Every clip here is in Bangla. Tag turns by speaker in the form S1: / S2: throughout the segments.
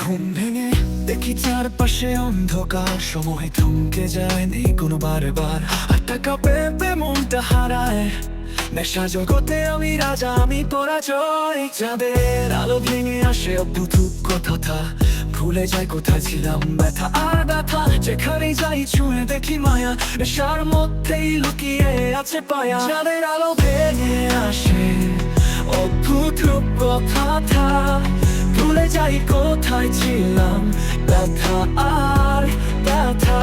S1: ঘুম ভেঙে দেখি চারপাশে অন্ধকার, সময় থমকে যায়, নেই কোনো বারবার। হাতটা কাঁপে, মনটা হারায়, নেশা জগতে আমি রাজা, আমি পরাজয়। চাঁদের আলো ভেঙে আসে অদ্ভুত কথা, ভুলে যাই কোথায় ছিলাম, ব্যথা আর ব্যথা। যেখানে যাই ছুঁয়ে দেখি মায়া, নেশার মধ্যেই লুকিয়ে আছে পায়া। চাঁদের আলো ভেঙে আসে অদ্ভুত কথা, ভুলে যাই কোথায় ছিলাম, ব্যথা আর ব্যথা।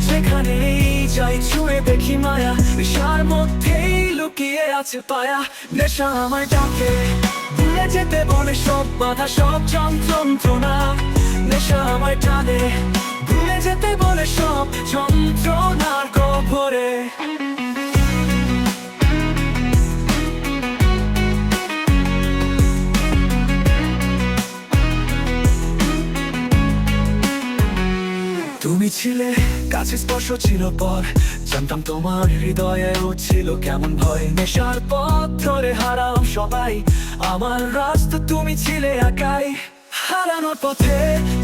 S1: যেখানেই যাই ছুঁয়ে দেখি মায়া, নেশার মধ্যেই লুকিয়ে আছে পায়া। নেশা আমায় ডাকে, ভুলে যেতে বলে সব বাধা, সব যন্ত্রণা। নেশা আমায় টানে, ভুলে যেতে বলে সব যন্ত্রণার গহ্বরে। তুমি ছিলে কাছে, স্পর্শ ছিল পর, জানতাম তোমার হৃদয়েও ছিল কেমন ভয়। নেশার পথ ধরে হারাম সবাই, আমার রাস্তা তুমি ছিলে একাই। হারানোর পথে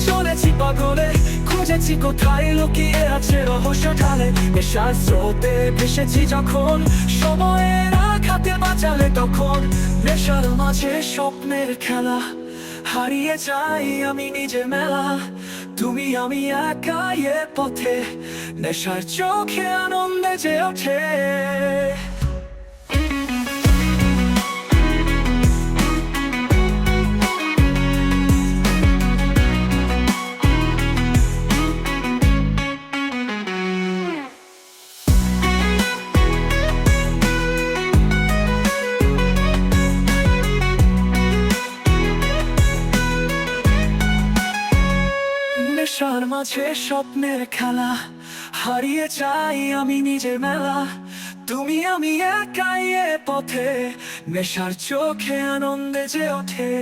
S1: চলেছি পাগলে, খুঁজেছি কোথায় লুকিয়ে আছে রহস্য ঢালে। নেশার স্রোতে ভেসেছি যখন, সময়ের আঘাতে বাঁচালে তখন। নেশার মাঝে স্বপ্নের খেলা, হারিয়ে যাই আমি নিজে মেলা। তুমি আমি একাই এ পথে, নেশার চোখে আনন্দে যে ওঠে। নেশার মাঝে স্বপ্নের খেলা, হারিয়ে যাই আমি নিজের মেলা। তুমি আমি একাই এ পথে, নেশার চোখে আনন্দে যে ওঠে।